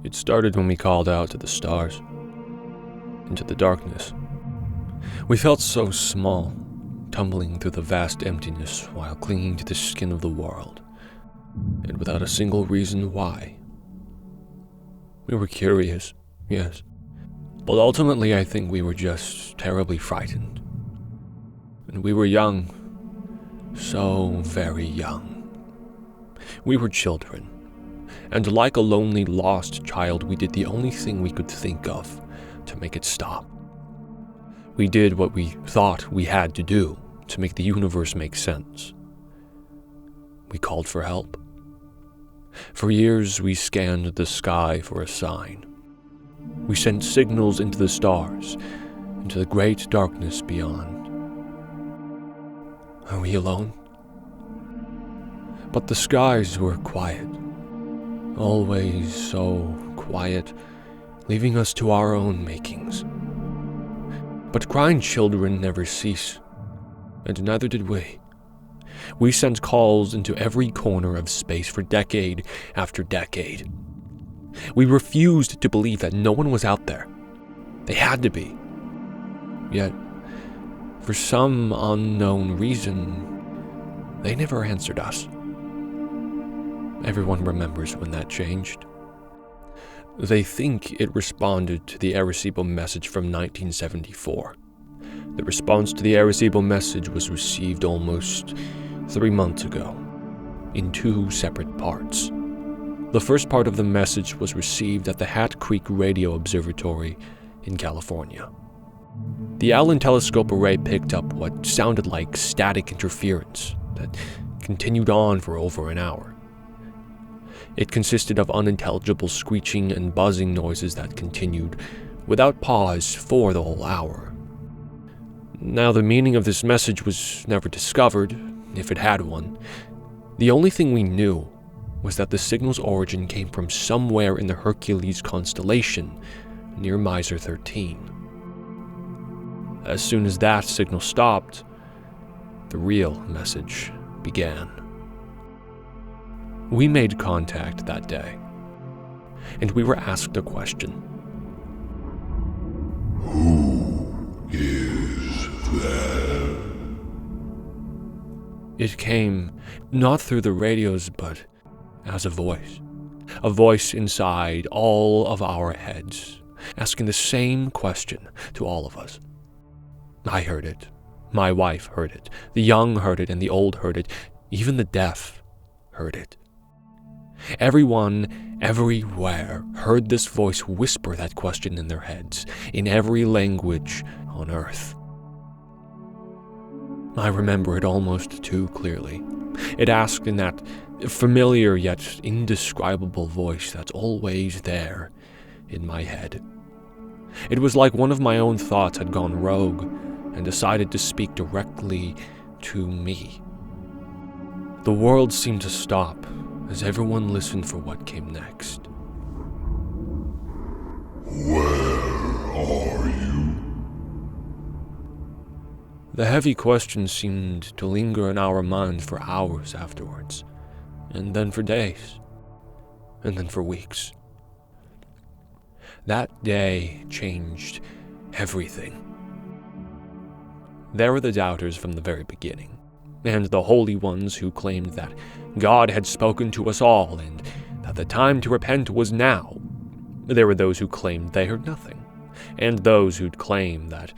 It started when we called out to the stars, into the darkness. We felt so small, tumbling through the vast emptiness while clinging to the skin of the world, and without a single reason why. We were curious, yes, but ultimately I think we were just terribly frightened. And we were young, so very young. We were children, and like a lonely, lost child, we did the only thing we could think of to make it stop. We did what we thought we had to do to make the universe make sense. We called for help. For years, we scanned the sky for a sign. We sent signals into the stars, into the great darkness beyond. Are we alone? But the skies were quiet. Always so quiet, leaving us to our own makings. But crying children never cease, and neither did we. We sent calls into every corner of space for decade after decade. We refused to believe that no one was out there. They had to be. Yet, for some unknown reason, they never answered us. Everyone remembers when that changed. They think it responded to the Arecibo message from 1974. The response to the Arecibo message was received almost 3 months ago, in 2 separate parts. The first part of the message was received at the Hat Creek Radio Observatory in California. The Allen Telescope Array picked up what sounded like static interference that continued on for over an hour. It consisted of unintelligible screeching and buzzing noises that continued without pause for the whole hour. Now, the meaning of this message was never discovered, if it had one. The only thing we knew was that the signal's origin came from somewhere in the Hercules constellation near Miser 13. As soon as that signal stopped, the real message began. We made contact that day, and we were asked a question. Who is there? It came not through the radios, but as a voice inside all of our heads, asking the same question to all of us. I heard it, my wife heard it, the young heard it, and the old heard it, even the deaf heard it. Everyone, everywhere, heard this voice whisper that question in their heads, in every language on Earth. I remember it almost too clearly. It asked in that familiar yet indescribable voice that's always there in my head. It was like one of my own thoughts had gone rogue and decided to speak directly to me. The world seemed to stop as everyone listened for what came next. Where are you? The heavy question seemed to linger in our minds for hours afterwards, and then for days, and then for weeks. That day changed everything. There were the doubters from the very beginning, and the holy ones who claimed that God had spoken to us all and that the time to repent was now. There were those who claimed they heard nothing, and those who'd claim that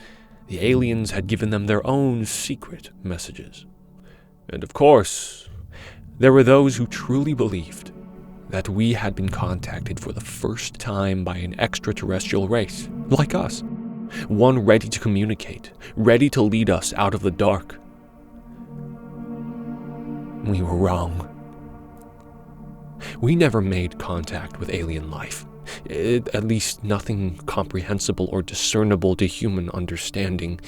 the aliens had given them their own secret messages. And of course, there were those who truly believed that we had been contacted for the first time by an extraterrestrial race, like us, one ready to communicate, ready to lead us out of the dark. We were wrong. We never made contact with alien life, at least nothing comprehensible or discernible to human understanding.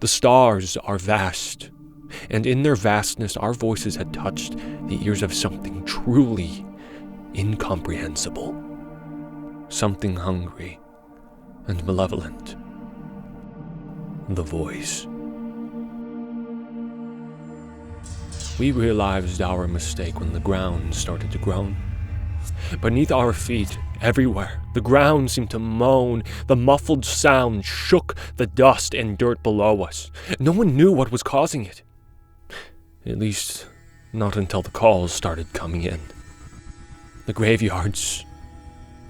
The stars are vast, and in their vastness our voices had touched the ears of something truly incomprehensible, something hungry and malevolent. The voice. We realized our mistake when the ground started to groan. Beneath our feet, everywhere, the ground seemed to moan. The muffled sound shook the dust and dirt below us. No one knew what was causing it. At least, not until the calls started coming in. The graveyards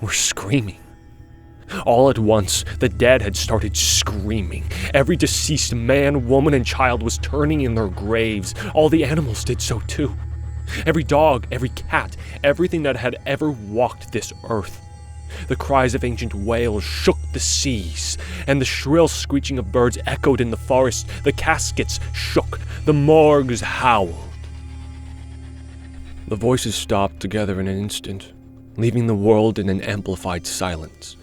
were screaming. All at once, the dead had started screaming. Every deceased man, woman, and child was turning in their graves. All the animals did so too. Every dog, every cat, everything that had ever walked this earth. The cries of ancient whales shook the seas, and the shrill screeching of birds echoed in the forest. The caskets shook, the morgues howled. The voices stopped together in an instant, leaving the world in an amplified silence.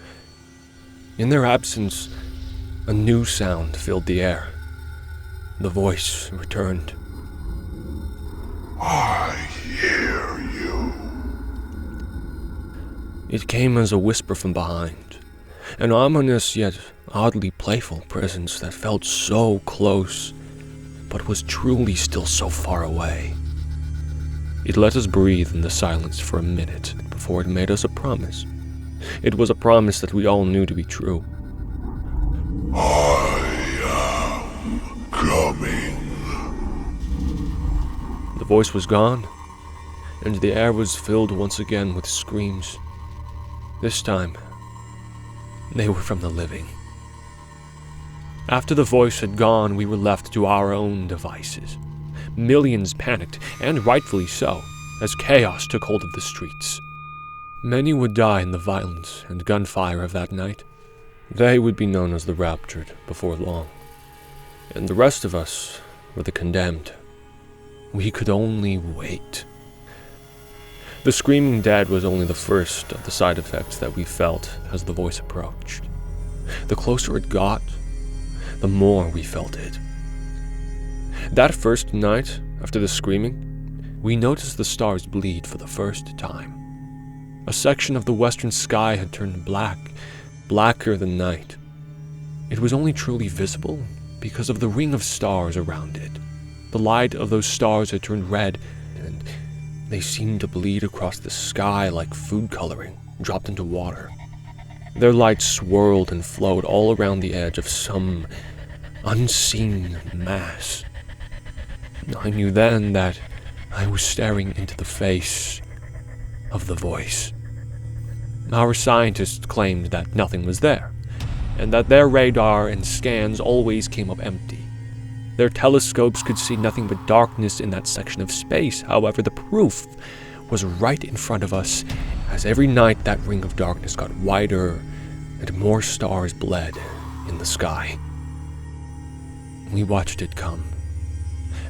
In their absence, a new sound filled the air. The voice returned. I hear you. It came as a whisper from behind, an ominous yet oddly playful presence that felt so close, but was truly still so far away. It let us breathe in the silence for a minute before it made us a promise. It was a promise that we all knew to be true. I am coming. The voice was gone, and the air was filled once again with screams. This time, they were from the living. After the voice had gone, we were left to our own devices. Millions panicked, and rightfully so, as chaos took hold of the streets. Many would die in the violence and gunfire of that night. They would be known as the raptured before long. And the rest of us were the condemned. We could only wait. The screaming dead was only the first of the side effects that we felt as the voice approached. The closer it got, the more we felt it. That first night, after the screaming, we noticed the stars bleed for the first time. A section of the western sky had turned black, blacker than night. It was only truly visible because of the ring of stars around it. The light of those stars had turned red, and they seemed to bleed across the sky like food coloring dropped into water. Their light swirled and flowed all around the edge of some unseen mass. I knew then that I was staring into the face of the voice. Our scientists claimed that nothing was there, and that their radar and scans always came up empty. Their telescopes could see nothing but darkness in that section of space. However, the proof was right in front of us, as every night that ring of darkness got wider and more stars bled in the sky. We watched it come.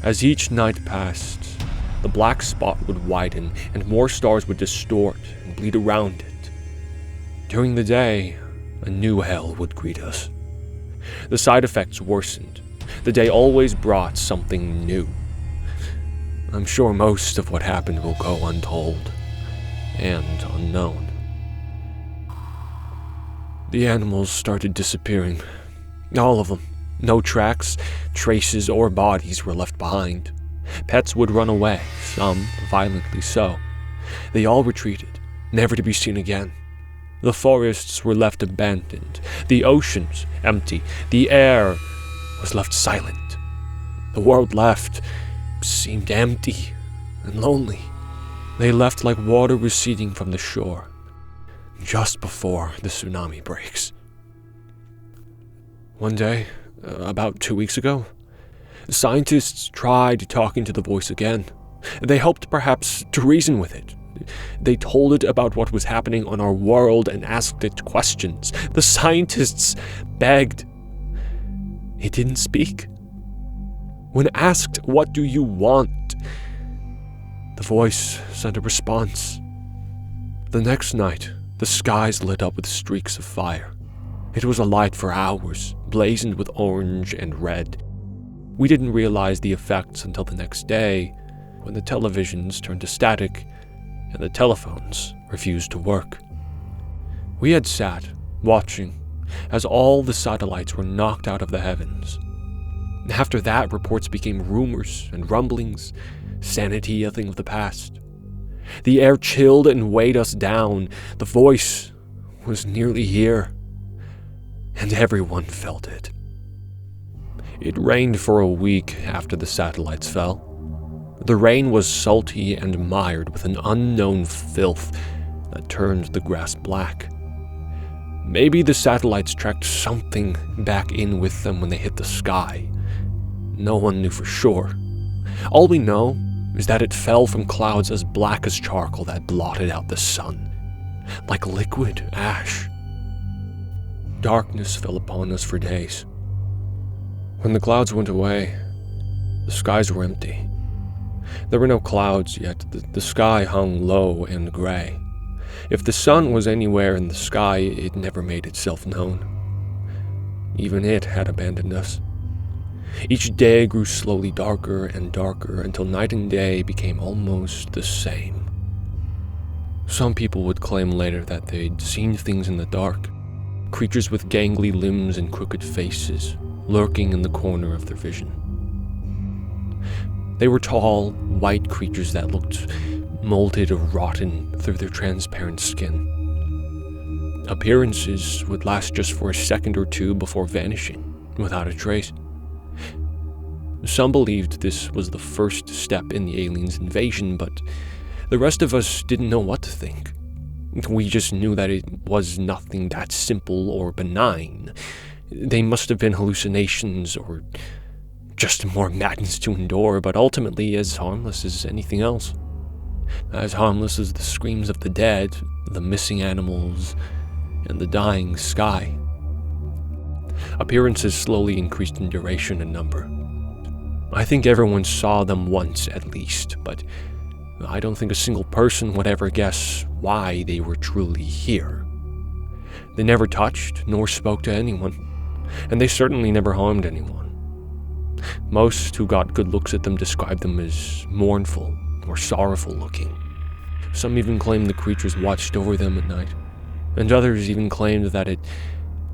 As each night passed, the black spot would widen and more stars would distort and bleed around it. During the day, a new hell would greet us. The side effects worsened. The day always brought something new. I'm sure most of what happened will go untold and unknown. The animals started disappearing. All of them. No tracks, traces, or bodies were left behind. Pets would run away, some violently so. They all retreated, never to be seen again. The forests were left abandoned, the oceans empty, the air was left silent. The world left seemed empty and lonely. They left like water receding from the shore, just before the tsunami breaks. One day, about 2 weeks ago, scientists tried talking to the voice again. They hoped perhaps to reason with it. They told it about what was happening on our world and asked it questions. The scientists begged. It didn't speak. When asked, "What do you want?" the voice sent a response. The next night, the skies lit up with streaks of fire. It was alight for hours, blazoned with orange and red. We didn't realize the effects until the next day, when the televisions turned to static and the telephones refused to work. We had sat, watching, as all the satellites were knocked out of the heavens. After that, reports became rumors and rumblings, sanity a thing of the past. The air chilled and weighed us down. The voice was nearly here, and everyone felt it. It rained for a week after the satellites fell. The rain was salty and mired with an unknown filth that turned the grass black. Maybe the satellites tracked something back in with them when they hit the sky. No one knew for sure. All we know is that it fell from clouds as black as charcoal that blotted out the sun, like liquid ash. Darkness fell upon us for days. When the clouds went away, the skies were empty. There were no clouds yet. The sky hung low and gray. If the sun was anywhere in the sky, it never made itself known. Even it had abandoned us. Each day grew slowly darker and darker until night and day became almost the same. Some people would claim later that they'd seen things in the dark, creatures with gangly limbs and crooked faces, lurking in the corner of their vision. They were tall, white creatures that looked molded or rotten through their transparent skin. Appearances would last just for a second or two before vanishing, without a trace. Some believed this was the first step in the aliens' invasion, but the rest of us didn't know what to think. We just knew that it was nothing that simple or benign. They must have been hallucinations or just more madness to endure, but ultimately as harmless as anything else. As harmless as the screams of the dead, the missing animals, and the dying sky. Appearances slowly increased in duration and number. I think everyone saw them once at least, but I don't think a single person would ever guess why they were truly here. They never touched nor spoke to anyone, and they certainly never harmed anyone. Most who got good looks at them described them as mournful or sorrowful looking. Some even claimed the creatures watched over them at night, and others even claimed that it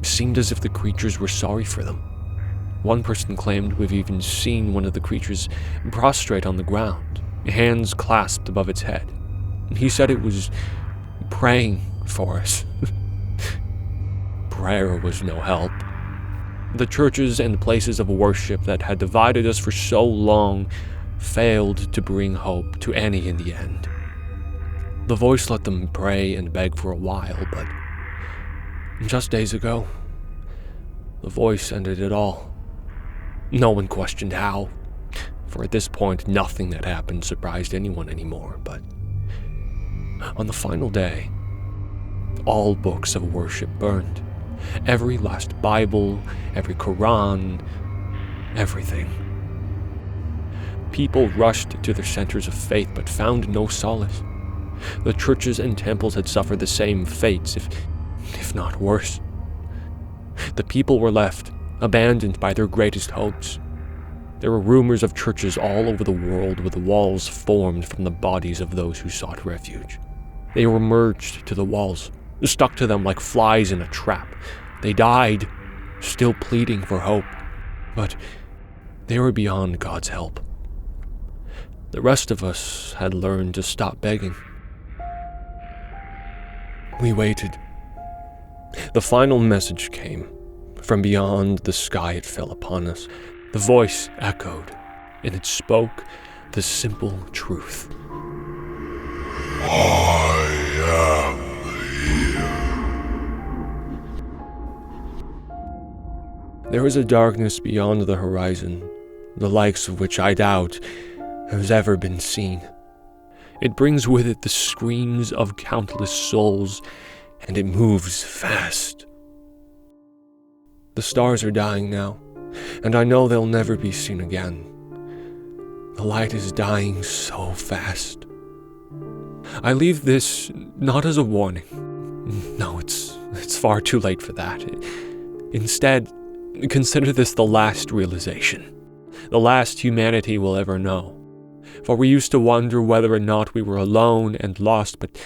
seemed as if the creatures were sorry for them. One person claimed to have even seen one of the creatures prostrate on the ground, hands clasped above its head. He said it was praying for us. Prayer was no help. The churches and places of worship that had divided us for so long failed to bring hope to any in the end. The voice let them pray and beg for a while, but just days ago, the voice ended it all. No one questioned how, for at this point nothing that happened surprised anyone anymore, but on the final day, all books of worship burned. Every last Bible, every Quran, everything. People rushed to their centers of faith but found no solace. The churches and temples had suffered the same fates, if not worse. The people were left, abandoned by their greatest hopes. There were rumors of churches all over the world with walls formed from the bodies of those who sought refuge. They were merged to the walls, stuck to them like flies in a trap. They died, still pleading for hope, but they were beyond God's help. The rest of us had learned to stop begging. We waited. The final message came. From beyond the sky it fell upon us. The voice echoed, and it spoke the simple truth. I am here. There is a darkness beyond the horizon, the likes of which I doubt has ever been seen. It brings with it the screams of countless souls, and it moves fast. The stars are dying now, and I know they'll never be seen again. The light is dying so fast. I leave this not as a warning. No, it's far too late for that. Instead, consider this the last realization, the last humanity will ever know. For we used to wonder whether or not we were alone and lost, but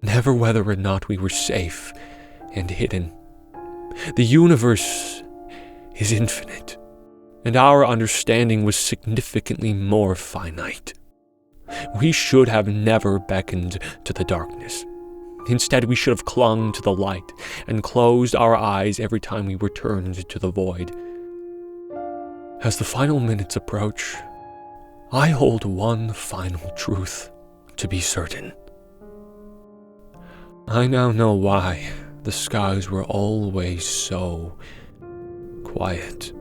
never whether or not we were safe and hidden. The universe is infinite, and our understanding was significantly more finite. We should have never beckoned to the darkness. Instead, we should have clung to the light and closed our eyes every time we returned to the void. As the final minutes approach, I hold one final truth to be certain. I now know why the skies were always so quiet.